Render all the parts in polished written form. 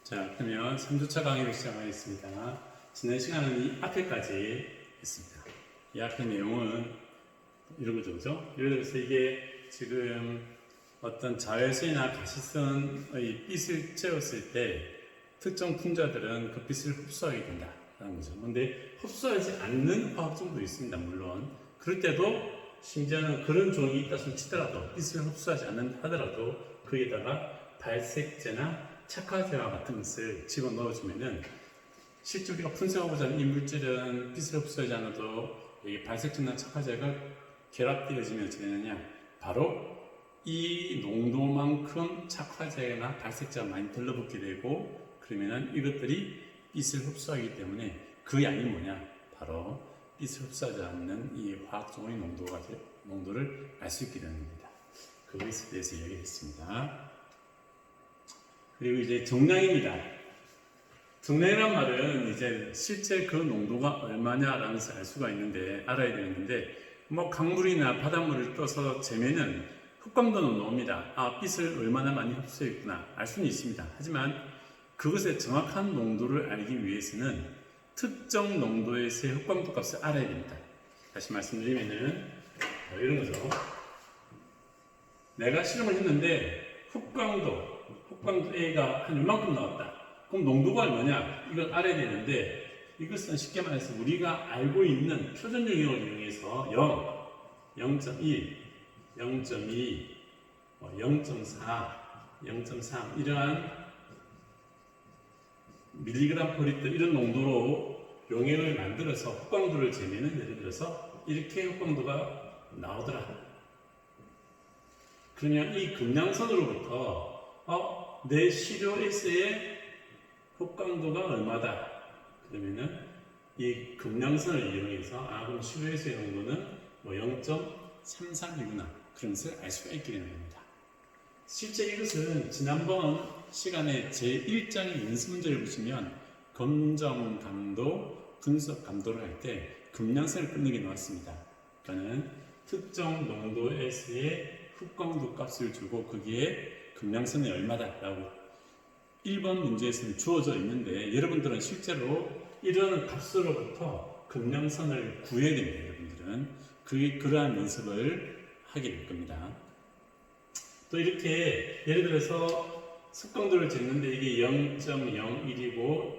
자, 그러면 3주차 강의를 시작하겠습니다. 지난 시간은 이 앞에까지 했습니다. 이 앞에 내용은 이런 거죠, 그죠? 예를 들어서 이게 지금 어떤 자외선이나 가시선의 빛을 쬐었을 때 특정 풍자들은 그 빛을 흡수하게 된다라는 거죠. 근데 흡수하지 않는 화학종도 있습니다, 물론. 그럴 때도 심지어는 그런 종이 있다 손 치더라도 빛을 흡수하지 않는다 하더라도 거기에다가 발색제나 착화제와 같은 것을 집어넣어주면은 실제 우리가 분석하고자 하는 이 물질은 빛을 흡수하지 않아도 이 발색제나 착화제가 결합되어지면 어떻게 되느냐, 바로 이 농도만큼 착화제나 발색제가 많이 들러붙게 되고, 그러면은 이것들이 빛을 흡수하기 때문에 그 양이 뭐냐, 바로 빛을 흡수하지 않는 이 화학종의 농도를 알 수 있게 되는 겁니다. 그것에 대해서 이야기했습니다. 그리고 이제 정량입니다. 정량이란 말은 이제 실제 그 농도가 얼마냐라는 것을 알 수가 있는데, 알아야 되는데, 뭐 강물이나 바닷물을 떠서 재면은 흑광도는 나옵니다. 아, 빛을 얼마나 많이 흡수했구나 알 수는 있습니다. 하지만 그것의 정확한 농도를 알기 위해서는 특정 농도에서의 흑광도 값을 알아야 됩니다. 다시 말씀드리면은 이런 거죠. 내가 실험을 했는데 흑광도 A가 한 이만큼 나왔다. 그럼 농도가 얼마냐? 이걸 알아야 되는데, 이것은 쉽게 말해서 우리가 알고 있는 표준 영역을 이용해서 0, 0.1, 0.2, 0.4, 0.3 이러한 밀리그램 퍼 리터 이런 농도로 용액을 만들어서 흑광도를 재면은, 예를 들어서 이렇게 흑광도가 나오더라. 그러면 이 금량선으로부터 내 시료에서의 흑광도가 얼마다. 그러면은 이 금량선을 이용해서 그럼 시료에서의 농도는 0.33이구나. 그런 것을 알 수가 있게 되는 겁니다. 실제 이것은 지난번 시간에 제1장의 연습 문제를 보시면 검정 감도, 분석 감도를 할 때 금량선을 끊는 게 나왔습니다. 그러니까는 특정 농도에서의 흑광도 값을 주고 거기에 금량선이 얼마다라고 1번 문제에서는 주어져 있는데, 여러분들은 실제로 이런 값으로부터 금량선을 구해야 됩니다. 여러분들은 그러한 연습을 하게 될 겁니다. 또 이렇게 예를 들어서 습광도를 쟀는데 이게 0.01이고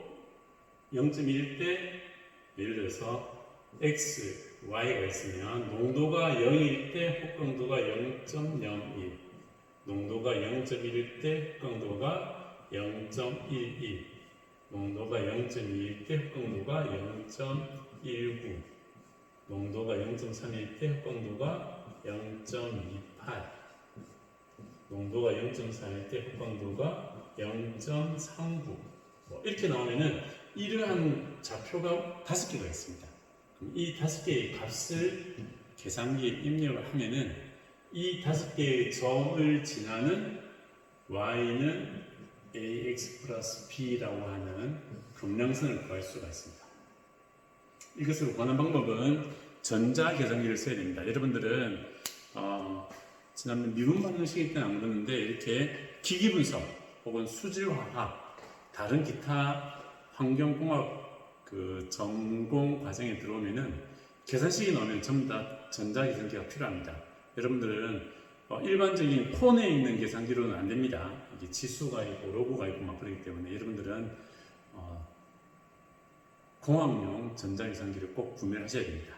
0.1일 때 예를 들어서 X, Y가 있으면 농도가 0일 때 흑광도가 0.01, 농도가 0.1일 때 흑광도가 0.11, 농도가 0.2일 때 흑광도가 0.19, 농도가 0.3일 때 흑광도가 0.28, 농도가 0.4일 때 흑광도가 0.39 이렇게 나오면은 이러한 좌표가 5개가 있습니다. 이 5개의 값을 계산기에 입력을 하면은 이 5개의 점을 지나는 y는 ax 플러스 b라고 하는 금량선을 구할 수가 있습니다. 이것을 구하는 방법은 전자계산기를 써야 됩니다. 여러분들은 지난번 미분 반응식 때는 안 그랬는데, 이렇게 기기분석 혹은 수질화학, 다른 기타 환경공학 전공 과정에 들어오면은 계산식이 나오면 전부 다 전자계산기가 필요합니다. 여러분들은 일반적인 폰에 있는 계산기로는 안 됩니다. 이게 지수가 있고 로그가 있고 막 그러기 때문에 여러분들은 공학용 전자계산기를 꼭 구매를 하셔야 됩니다.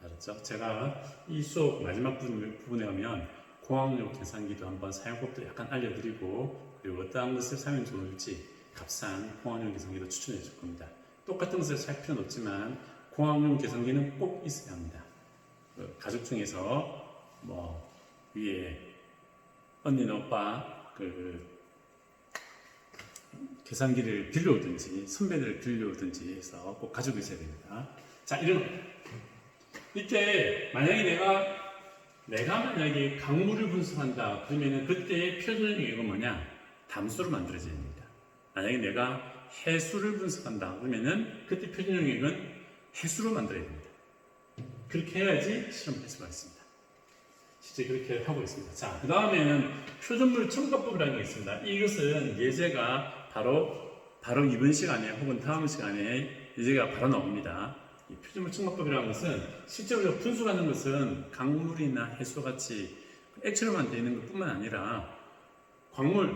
알았죠? 제가 이 수업 마지막 부분에 오면 공학용 계산기도 한번 사용법도 약간 알려드리고, 그리고 어떠한 것을 사용하면 좋을지 값싼 공학용 계산기도 추천해 줄 겁니다. 똑같은 것을 살 필요는 없지만 공학용 계산기는 꼭 있어야 합니다. 가족 중에서 위에 언니나 오빠 계산기를 빌려오든지 선배들 빌려오든지 해서 꼭 가지고 있어야 됩니다. 자, 이런 이때 만약에 내가 만약에 강물을 분석한다 그러면은 그때의 표준 영역은 뭐냐? 담수로 만들어져야 됩니다. 만약에 내가 해수를 분석한다 그러면은 그때 표준 영역은 해수로 만들어야 됩니다. 그렇게 해야지 실험을 할 수가 있습니다. 실제 그렇게 하고 있습니다. 자, 그 다음에는 표준물 첨가법이라는 게 있습니다. 이것은 예제가 바로 바로 이번 시간에 혹은 다음 시간에 예제가 바로 나옵니다. 이 표준물 증가법이라는 것은 실제로 분수라는 것은 강물이나 해수같이 액체로만 되어 있는 것뿐만 아니라 광물,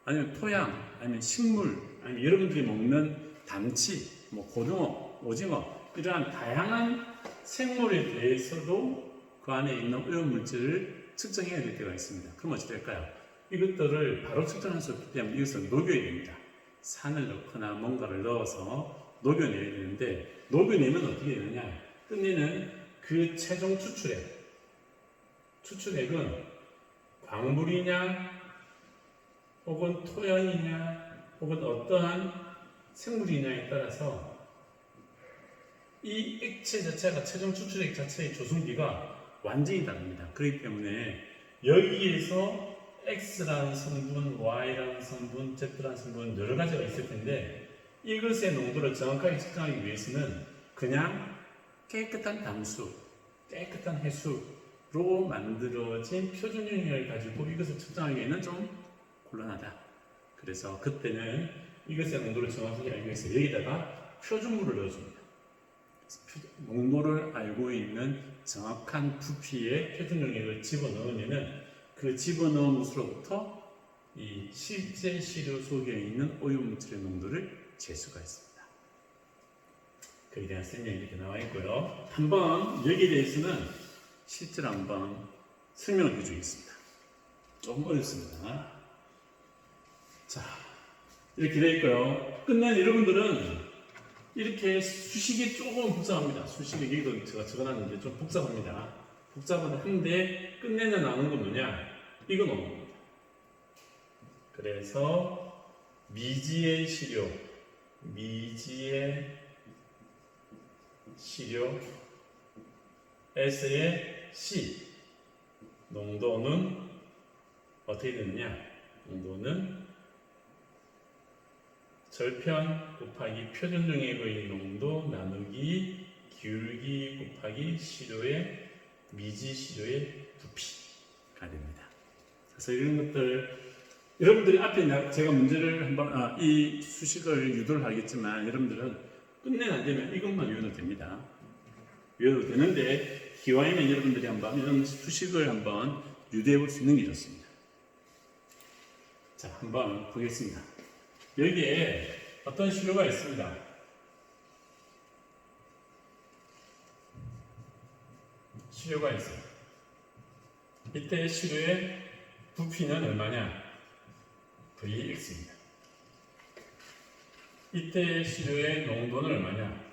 아니면 토양, 아니면 식물, 아니면 여러분들이 먹는 담치, 뭐 고등어, 오징어 이러한 다양한 생물에 대해서도 그 안에 있는 오염물질을 측정해야 될 때가 있습니다. 그럼 어찌 될까요? 이것들을 바로 측정할 수 없기 때문에 이것을 녹여야 됩니다. 산을 넣거나 뭔가를 넣어서 녹여내야 되는데 녹여내면 어떻게 되느냐? 끝내는 그 최종 추출액은 광물이냐 혹은 토양이냐 혹은 어떠한 생물이냐에 따라서 이 액체 자체가 최종 추출액 자체의 조성비가 완전히 다릅니다. 그렇기 때문에 여기에서 X라는 성분, Y라는 성분, Z라는 성분 여러 가지가 있을 텐데 이것의 농도를 정확하게 측정하기 위해서는 그냥 깨끗한 담수, 깨끗한 해수로 만들어진 표준 용액을 가지고 이것을 측정하기에는 좀 곤란하다. 그래서 그때는 이것의 농도를 정확하게 알기 위해서 여기다가 표준물을 넣어줍니다. 농도를 알고 있는 정확한 부피의 표준 용액을 집어넣으면은 그 집어넣은 것으로부터 이 실제 시료 속에 있는 오염물질의 농도를 잴 수가 있습니다. 거기에 대한 설명이 이렇게 나와 있고요. 한번 여기에 대해서는 실제로 한번 설명을 해주겠습니다. 조금 어렵습니다. 자, 이렇게 되어 있고요. 끝난 여러분들은 이렇게 수식이 조금 복잡합니다. 수식이 여기도 제가 적어놨는데 좀 복잡합니다. 복잡은 한데 끝내는 나오는 건 뭐냐? 이거 나오는 겁니다. 그래서 미지의 시료에서의 C 농도는 어떻게 되느냐? 농도는 절편 곱하기 표준 용액의 농도 나누기 기울기 곱하기 시료의 미지 시료의 부피가 됩니다. 그래서 이런 것들 여러분들이 앞에 제가 문제를 한번 이 수식을 유도를 하겠지만 여러분들은 끝내 안 되면 이것만 외워도 됩니다. 외워도 되는데 기왕이면 여러분들이 한번 이런 수식을 한번 유도해 볼 수 있는 게 좋습니다. 자, 한번 보겠습니다. 여기에 어떤 시료가 있습니다. 시료가 있어요. 이때 시료의 부피는 얼마냐? Vx입니다. 이때 시료의 농도는 얼마냐?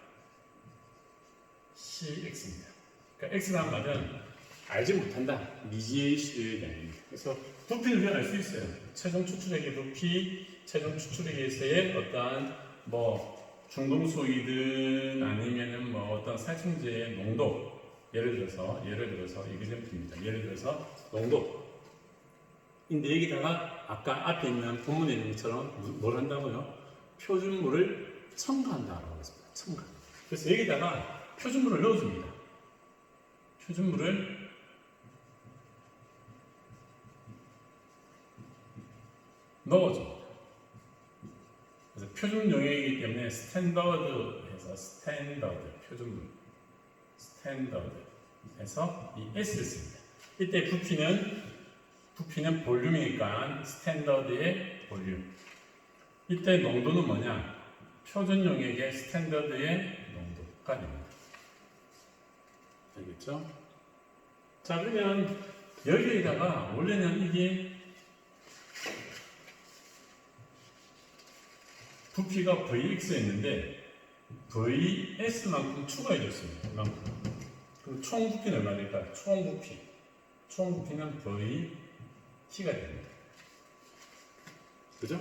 Cx입니다. 그러니까 X라는 말은 알지 못한다. 미지의 시료에 대한. 그래서 부피를 그냥 알 수 있어요. 최종 추출액의 부피, 최종 추출액에서의 어떠한 뭐 중금속이든 아니면은 뭐 어떤 살충제의 농도. 예를 들어서 이그젠플입니다. 예를 들어서 농도. 근데 여기다가 아까 앞에 있는 본문에 있는 것처럼 뭘 한다고요? 표준물을 첨가한다라고 했습니다. 첨가. 그래서 여기다가 표준물을 넣어줍니다. 표준물을 넣어줍니다. 그래서 표준 용액이기 때문에 스탠더드해서 스탠더드해서 이 S를 씁니다. 이때 부피는 볼륨이니까 스탠더드의 볼륨. 이때 농도는 뭐냐? 표준 용액의 스탠더드의 농도가 됩니다. 알겠죠? 자, 그러면 여기에다가 원래는 이게 부피가 Vx였는데 Vs만큼 추가해줬습니다. 이만큼. 그럼 총 부피는 얼마 될까요? 총 부피는 Vt가 됩니다. 그죠?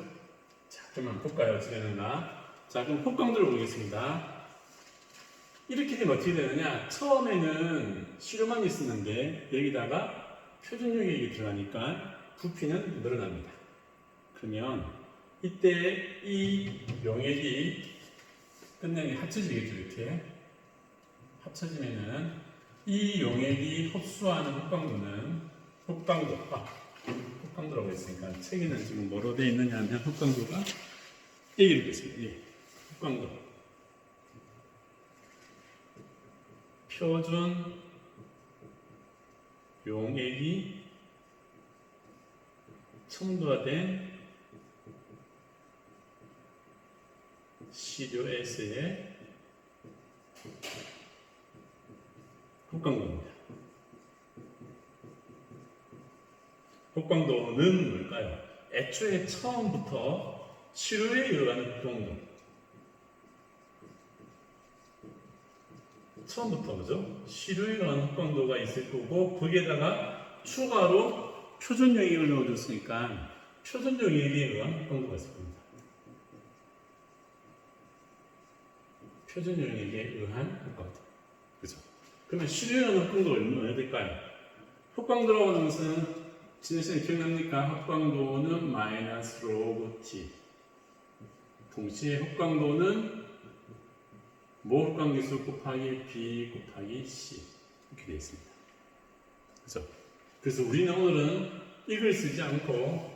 자, 그러면 볼까요? 어떻게 되는가? 자, 그럼 폭강도를 보겠습니다. 이렇게 되면 어떻게 되느냐? 처음에는 시료만 있었는데 여기다가 표준 용액이 들어가니까 부피는 늘어납니다. 그러면 이때 이 용액이 끝내니 합쳐지겠죠. 이렇게 합쳐지면은 이 용액이 흡수하는 흡강도라고 했으니까 책에는 지금 뭐로 되어 있느냐 하면 흡강도가 A를 뺐습니다. 예. 흑광도 표준 용액이 첨가된 시료에서의 흑광도입니다. 흑광도는 뭘까요? 애초에 처음부터 시료에 들어가는 흑광도. 처음부터 그죠? 시료에 들어가는 흑광도가 있을 거고 거기에다가 추가로 표준 용액을 넣어줬으니까 표준 용액에 의한 흑광도가 있을 겁니다. 표준 용액에 의한 흑광도. 그죠? 그러면 시료에 의한 흑광도가 얼마나 될까요? 흑광도라고 하는 것은 지난 시간에 기억납니까? 흑광도는 마이너스 로그 t. 동시에 흑광도는 모 흑광기수 곱하기 b 곱하기 c 이렇게 되어 있습니다. 그죠? 그래서 우리는 오늘은 이걸 쓰지 않고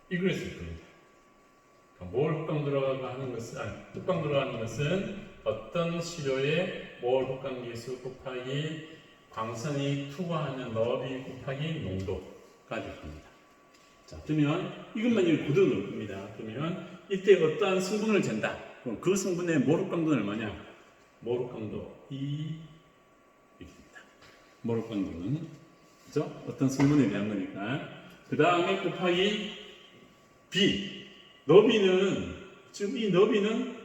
이걸 쓸 겁니다. 그러니까 몰 흑광도라고 하는 것은 흑광도라고 하는 것은 어떤 시료에 몰 흑광기수 곱하기 광선이 투과하는 너비 곱하기 농도가 될 겁니다. 자, 그러면 이것만 이렇게 그대로 넣을 겁니다. 그러면 이때 어떠한 성분을 잰다. 그럼 그 성분의 몰 흑광도는 얼마냐? 몰 흑광도 E 이렇게 됩니다. 몰 흑광도는 그죠? 어떤 성분에 대한 거니까. 그 다음에 곱하기 B. 너비는 지금 이 너비는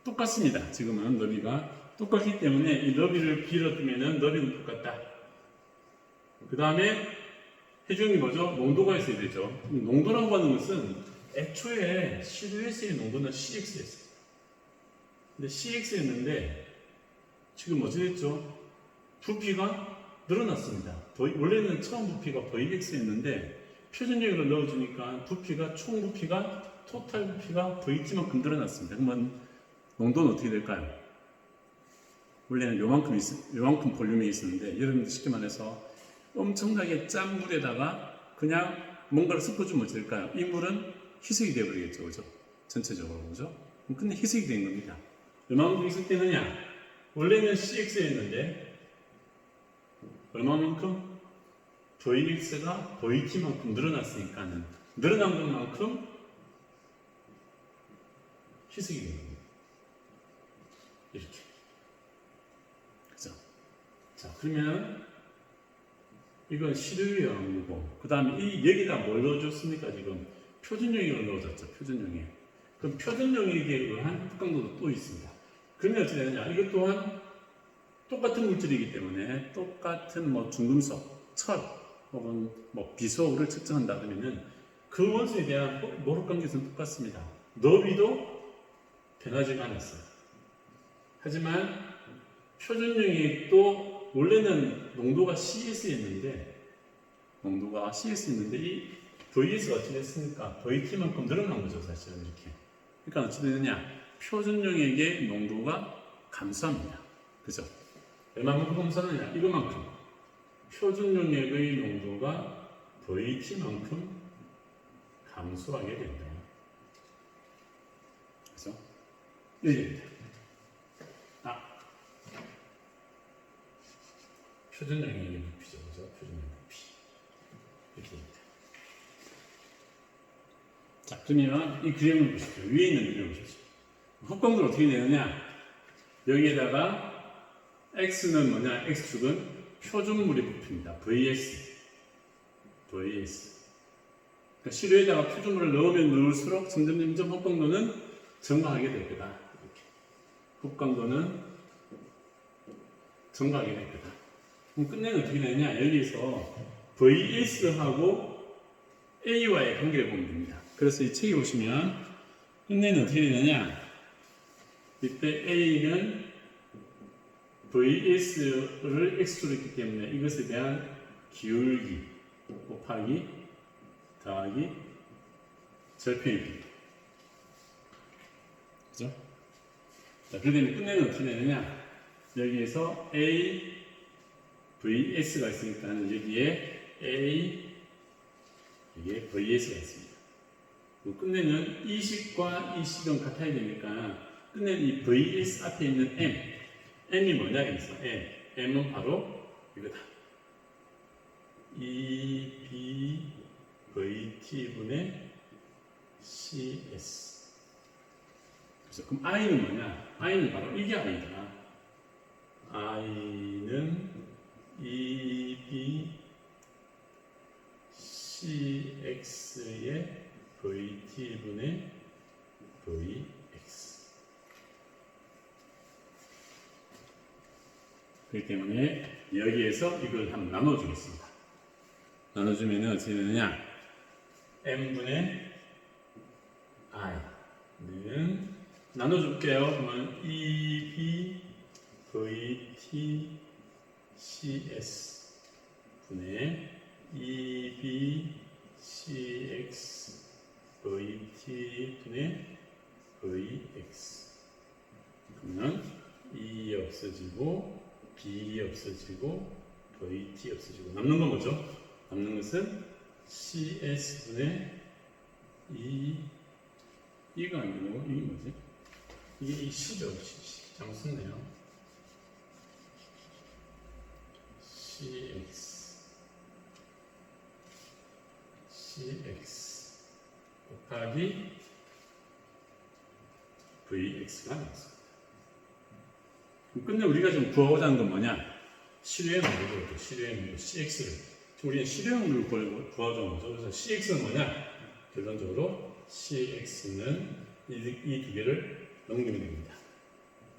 똑같습니다. 지금은 너비가 똑같기 때문에 이 너비를 B로 두면은 너비는 똑같다. 그 다음에 해주는 게 뭐죠? 농도가 있어야 되죠. 농도라고 하는 것은 애초에 시료에서의 농도는 CX였어요. 근데 CX였는데 지금 어찌 됐죠? 부피가 늘어났습니다. 원래는 처음 부피가 VX였는데 표준용으로 넣어주니까 부피가 총 부피가 토탈 부피가 VT만큼 늘어났습니다. 그러면 농도는 어떻게 될까요? 원래는 요만큼 볼륨이 있었는데 여러분들 쉽게 말해서 엄청나게 짠 물에다가 그냥 뭔가를 섞어주면 어떻게 될까요? 이 물은 희석이 되어버리겠죠, 그죠? 전체적으로, 그죠? 근데 희석이 된 겁니다. 얼마만큼 희석되느냐? 원래는 CX였는데 얼마만큼? VX가 VT만큼 늘어났으니까는 늘어난 것만큼 희석이 된 겁니다. 이렇게. 그죠? 자, 그러면 이건 시료용 거고, 그 다음에 여기다 뭘 넣어줬습니까? 지금 표준용액을 넣어줬죠. 표준용액. 그럼 표준용액에 의한 흑광도도 또 있습니다. 그러면 어떻게 되느냐? 이것 또한 똑같은 물질이기 때문에 똑같은 뭐 중금속, 철 혹은 뭐 비소를 측정한다 그러면은 그 원소에 대한 몰흑광기수는 똑같습니다. 너비도 변하지가 않았어요. 하지만 표준용액도 원래는 농도가 CS였는데 이 VS가 어찌 됐습니까? VT만큼 늘어난 거죠, 사실은 이렇게. 그러니까 어찌 되느냐? 표준용액의 농도가 감소합니다. 그죠? 얼마만큼 감소하느냐? 이거만큼. 표준용액의 농도가 VT만큼 감소하게 된다. 그죠? 이렇게 됩니다. 표준용액의 부피죠, 그죠? 표준용액 부피. 이렇게 됩니다. 자, 그러면 이 그림을 보십시오. 위에 있는 그림을 보십시오. 흑광도는 어떻게 되느냐? 여기에다가 X는 뭐냐? X축은 표준물의 부피입니다. VS. 그러니까 시료에다가 표준물을 넣으면 넣을수록 점점 흑광도는 증가하게 될 거다. 이렇게. 흑광도는 증가하게 될 거다. 그럼 끝내는 어떻게 되느냐? 여기서 VS하고 A와의 관계를 보면 됩니다. 그래서 이 책에 보시면 끝내는 어떻게 되느냐? 이때 A는 VS를 X로 했기 때문에 이것에 대한 기울기 곱하기 더하기 절편이 됩니다. 그죠? 자, 그러면 끝내는 어떻게 되느냐? 여기에서 A VS가 있으니까 여기에 A, 여기에 VS가 있습니다. 끝내는 이식과 이식은 같아야 되니까 끝내는 이 VS 앞에 있는 M이 뭐냐 이랬어. M은 바로 이거다. EBVT분의 CS. 그래서 그럼 I는 뭐냐? I는 바로 이게 I다. I는 EBCX의 VT분의 VX. 그렇기 때문에 여기에서 이걸 한번 나눠주겠습니다. 나눠주면 어떻게 되느냐? M분의 I는 나눠줄게요. 그러면 EBVTCS 분의 EBCX VT분의 VX. 그러면 E 없어지고 B 없어지고 VT 없어지고 남는 건 뭐죠? 남는 것은 CS분의 E가 아니고 이게 뭐지? 이게 C죠. C. 잘못 썼네요. CX 곱하기 VX가 나왔습니다. 그럼 끝내 우리가 지금 구하고자 하는 건 뭐냐? 실외의 농도, 실외의 농도 CX를. 지금 우리는 실외의 농도를 구하고자 하는 거죠. 그래서 CX는 뭐냐? 결론적으로 CX는 이 두 개를 넘기면 됩니다.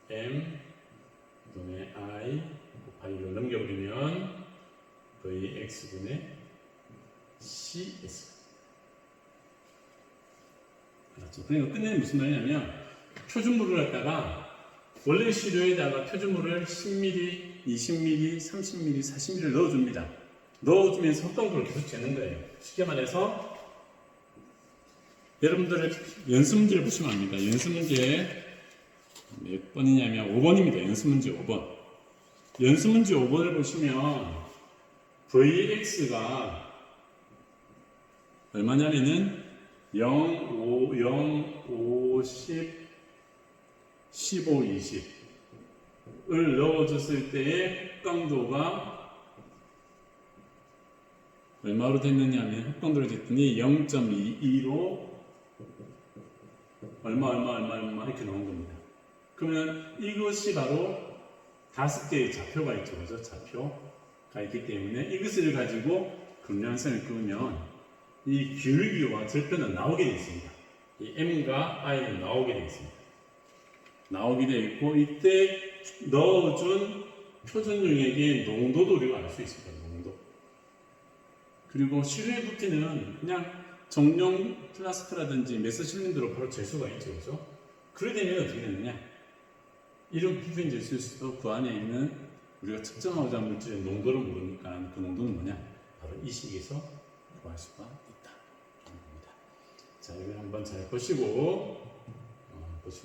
M 그다음에 I 곱하기 이걸 넘겨버리면 VX분의 CS. 알았죠? 그러니까 끝내는 무슨 말이냐면 표준물을 갖다가 원래 시료에다가 표준물을 10ml, 20ml, 30ml, 40ml를 넣어줍니다. 넣어주면서 흑동도를 계속 재는 거예요. 쉽게 말해서 여러분들 연습문제를 보시면 압니다. 연습문제 몇 번이냐면 5번입니다. 연습문제 5번. 연습문제 5번을 보시면 VX가 얼마냐면은 0, 5, 0, 5, 10, 15, 20을 넣어줬을 때의 흑강도가 얼마로 됐느냐 하면 흑강도를 쟀더니 0.22로 얼마 이렇게 나온 겁니다. 그러면 이것이 바로 5개의 좌표가 있죠. 그죠? 좌표가 있기 때문에 이것을 가지고 근량선을 그으면 이 기울기와 절편은 나오게 되어 있습니다. 이 M과 I는 나오게 되어 있습니다. 나오게 되어 있고 이때 넣어준 표준 용액의 농도도 우리가 알 수 있습니다. 농도. 그리고 실외 부피는 그냥 정용 플라스크라든지 메스실린더로 바로 잴 수가 있죠. 그죠? 그래 되면 어떻게 되느냐? 이런 부피인 잴 수도 그 안에 있는 우리가 측정하고자 하는 물질의 농도를 모르니까 그 농도는 뭐냐? 바로 이 식에서 구할 수가 있다. 라는 겁니다. 자, 이걸 한번 잘 보시고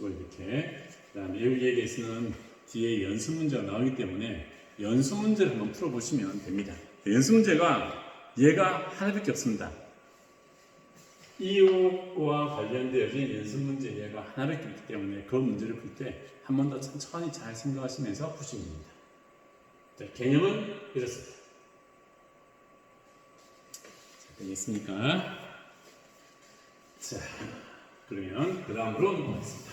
이렇게 그 다음에 여기에서는 뒤에 연습 문제가 나오기 때문에 연습 문제를 한번 풀어보시면 됩니다. 연습 문제가 얘가 하나밖에 없습니다. 이호과 관련되어진 연습 문제 얘가 하나밖에 없기 때문에 그 문제를 풀 때 한 번 더 천천히 잘 생각하시면서 푸시면 됩니다. 자, 개념은 이렇습니다. 자, 되겠습니까? 자, 그러면 그 다음으로 넘어가겠습니다.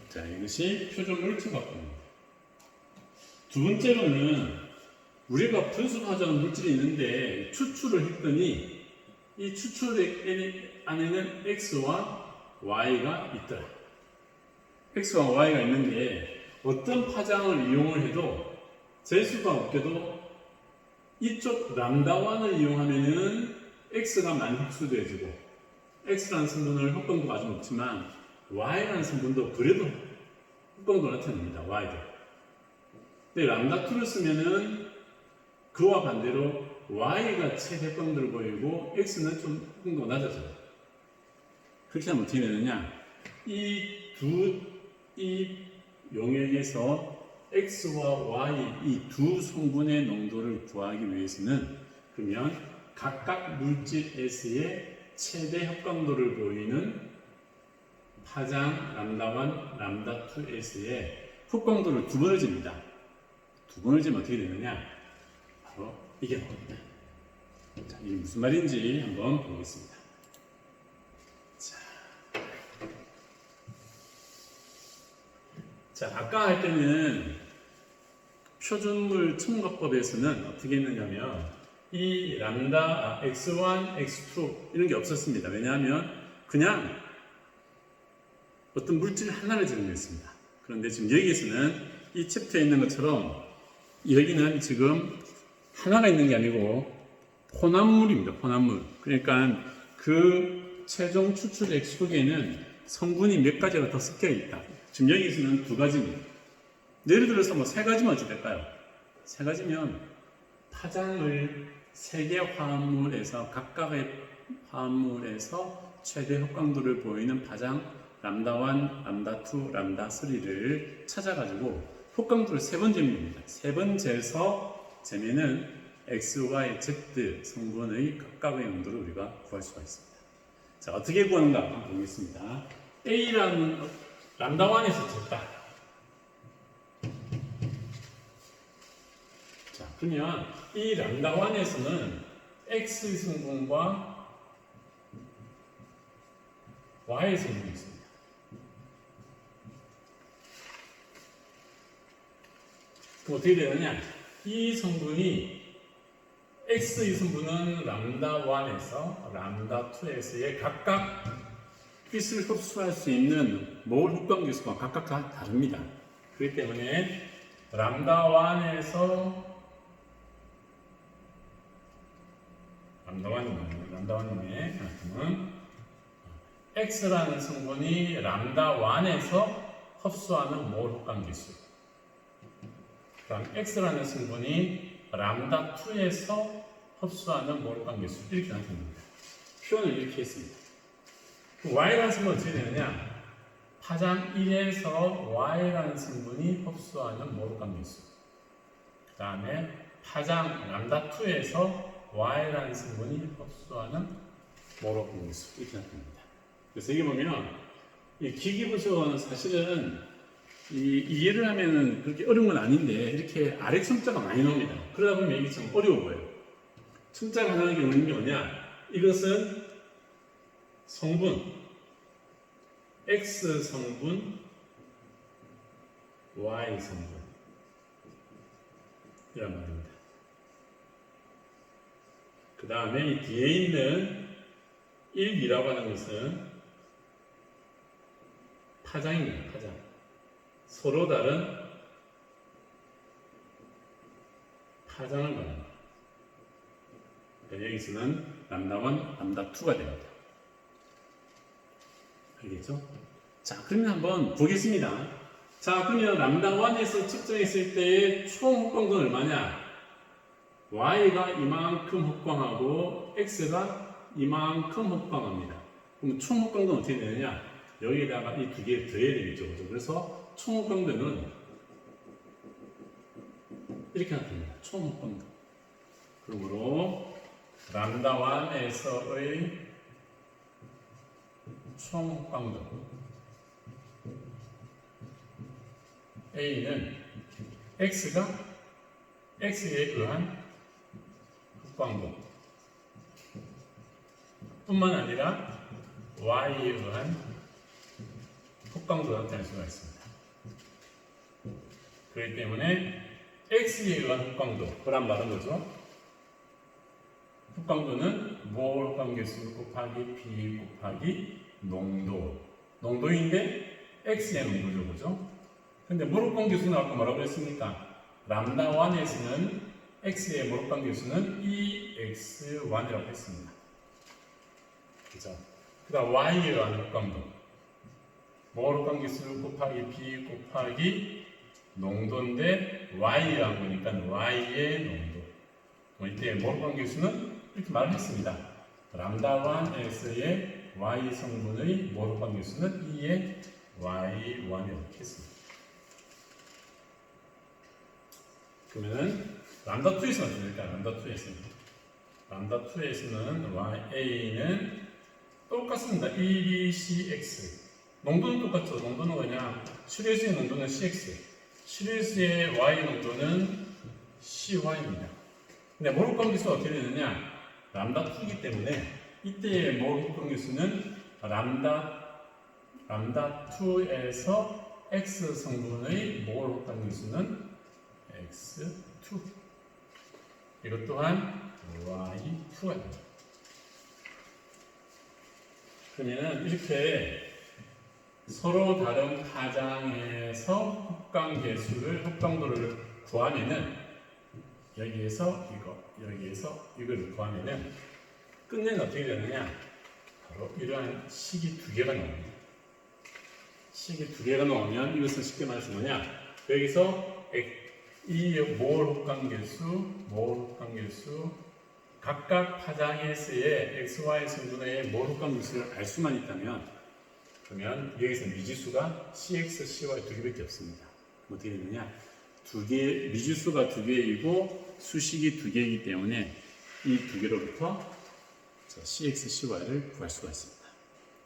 자, 이것이 표준물 처박입니다. 두 번째로는 우리가 분석하자 하는 물질이 있는데 추출을 했더니 이 추출 안에는 X와 Y가 있더라. X와 Y가 있는데 어떤 파장을 이용을 해도 재수가 없게도 이쪽 람다1을 이용하면은 X가 많이 흡수되어지고 X라는 성분을 흑광도가 아주 높지만 Y라는 성분도 그래도 흑광도가 나타납니다. Y도. 근데 람다2를 쓰면은 그와 반대로 Y가 최대광도를 보이고 X는 좀 흑광도가 낮아져요. 그렇게 하면 어떻게 되느냐? 이 용액에서 X와 Y 이 두 성분의 농도를 구하기 위해서는 그러면 각각 물질 S의 최대 흡광도를 보이는 파장 람다1, 람다2S의 흡광도를 두 번을 잽니다. 두 번을 재면 어떻게 되느냐? 바로 이게 나옵니다. 자, 이게 무슨 말인지 한번 보겠습니다. 자, 아까 할 때는 표준물 첨가법에서는 어떻게 했느냐면 이 람다 x1, x2 이런 게 없었습니다. 왜냐하면 그냥 어떤 물질 하나를 제공했습니다. 그런데 지금 여기에서는 이 챕터에 있는 것처럼 여기는 지금 하나가 있는 게 아니고 혼합물입니다. 혼합물. 그러니까 그 최종 추출 액 속에는 성분이 몇 가지가 더 섞여 있다. 지금 여기서는 두 가지입니다. 예를 들어서 뭐 세 가지면 어찌 될까요? 세 가지면 파장을 세 개 화합물에서 각각의 화합물에서 최대 흡광도를 보이는 파장 람다1, 람다2, 람다3를 찾아가지고 흡광도를 세 번 재면 됩니다. 세 번 재서 재면은 X, Y, Z 성분의 각각의 농도를 우리가 구할 수가 있습니다. 자, 어떻게 구하는가 한번 보겠습니다. A라는 람다1에서 쟀다. 자, 그러면 이 람다1에서는 X 성분과 Y 성분이 있습니다. 그럼 어떻게 되느냐? 이 성분이 X의 성분은 람다1에서 람다2에서의 각각 빛을 흡수할 수 있는 몰 흡광기수가 각각 다 다릅니다. 그렇기 때문에 람다1이네 그러면 X라는 성분이 람다1에서 흡수하는 몰 흡광기수, 그럼 X라는 성분이 람다2에서 흡수하는 몰 흡광기수 이렇게 나타납니다. 표현을 이렇게 했습니다. Y라는 성분은 어떻게 되느냐? 파장 1에서 Y라는 성분이 흡수하는 몰 흡광기수, 그 다음에 파장 람다2에서 Y라는 성분이 흡수하는 몰 흡광기수 이렇게 나타납니다. 그래서 여기 보면 이 기기분석은 사실은 이해를 하면 그렇게 어려운 건 아닌데 이렇게 아래 첨자가 많이 나옵니다. 그러다 보면 이게 좀 어려워 보여요. 첨자가 하나는 게 오는 게 뭐냐? 이것은 성분, X 성분, Y 성분 이란 말입니다. 그 다음에 이 뒤에 있는 1, 2라고 하는 것은 파장입니다. 파장. 서로 다른 파장을 말합니다. 여기서는 람다1, 람다2가 됩니다. 알겠죠? 자, 그러면 한번 보겠습니다. 자, 그러면 람다1에서 측정했을 때의 총 흡광도는 얼마냐? Y가 이만큼 흡광하고 X가 이만큼 흡광합니다. 그럼 총 흡광도는 어떻게 되느냐? 여기에다가 이 두 개를 더해야 되겠죠. 그래서 총 흡광도는 이렇게 나타납니다. 총 흡광도. 그러므로 람다1에서의 총 흡광도 A는 X가 X에 의한 흡광도 뿐만 아니라 Y에 의한 흡광도가 나타낼 수가 있습니다. 그렇기 때문에 X에 의한 흡광도, 그란 말은 뭐죠? 흡광도는 몰 흡광계수 곱하기 B 곱하기 농도인데 X의 농도죠, 그죠? 근데 몰 흡광계수는 아까 뭐라고 했습니까? 람다1에서는 X의 몰 흡광계수는 EX1이라고 했습니다. 그죠? 그 다음 Y에 의한 흡광도 몰 흡광계수 곱하기 B 곱하기 농도인데 Y라는 거니까 Y의 농도. 이때 몰 흡광계수는 이렇게 말을 했습니다. 람다1에서의 y 성분의 몰 호감계수는 2의 y1 이렇게 했습니다. 그러면은 람다2에서는 어떻게 될까요? 람다2에서는 A는 똑같습니다. 1, 2, C, X. 농도는 똑같죠. 농도는 그냥 실외수의 농도는 CX, 실외수의 Y 농도는 CY입니다. 근데 몰 호감계수가 어떻게 되느냐? 람다2이기 때문에 이때의 몰 호감계수는 람다2에서 X 성분의 몰 호감계수는 X2. 이것 또한 Y2입니다. 그러면 이렇게 서로 다른 파장에서 흡광도를 구하면은 여기에서 여기에서 이걸 구하면은 끝내는 어떻게 되느냐? 바로 이러한 식이 두 개가 나옵니다. 식이 두 개가 나오면 이것은 쉽게 말해서 뭐냐? 여기서 이 몰 흡광계수 각각 파장에서의 XY 성분의 몰 흡광계수를 알 수만 있다면 그러면 여기서 미지수가 CX, CY 두 개밖에 없습니다. 그럼 어떻게 되느냐? 미지수가 두 개이고 수식이 두 개이기 때문에 이 두 개로부터 CX, CY를 구할 수가 있습니다.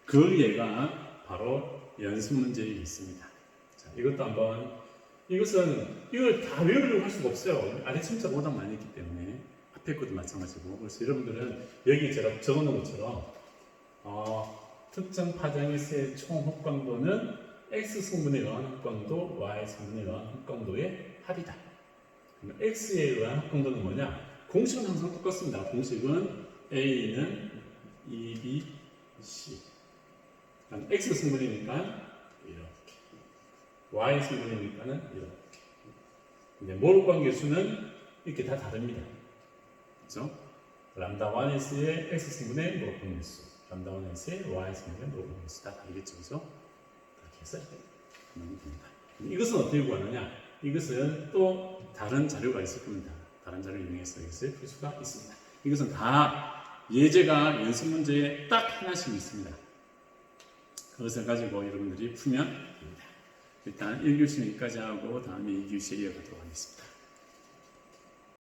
그 예가 바로 연습 문제에 있습니다. 자, 이것도 한번 이걸 다 외우려고 할 수가 없어요. 아래 첨자가 워낙 많이 있기 때문에 앞에 것도 마찬가지고. 그래서 여러분들은 여기 제가 적어놓은 것처럼 특정 파장에서의 총 흡광도는 X 성분에 의한 흡광도, Y 성분에 의한 흡광도의 합이다. 그럼 X에 의한 흡광도는 뭐냐? 공식은 항상 똑같습니다. 공식은 A는 2B, C. X 성분이니까 이렇게, Y 성분이니까는 이렇게. 근데 몰 흡광계수는 이렇게 다 다릅니다. 그렇죠? 람다1S의 X 성분의 몰 흡광계수, 람다1S의 Y 성분의 몰 흡광계수 다 다르겠죠, 그렇죠? 그렇게 해서 하면 됩니다. 이것은 어떻게 구하느냐? 이것은 또 다른 자료가 있을 겁니다. 다른 자료를 이용해서 이것을 풀 수가 있습니다. 이것은 다 예제가 연습 문제에 딱 하나씩 있습니다. 그것을 가지고 여러분들이 풀면 됩니다. 일단 1교시는 여기까지 하고 다음에 2교시에 이어가도록 하겠습니다.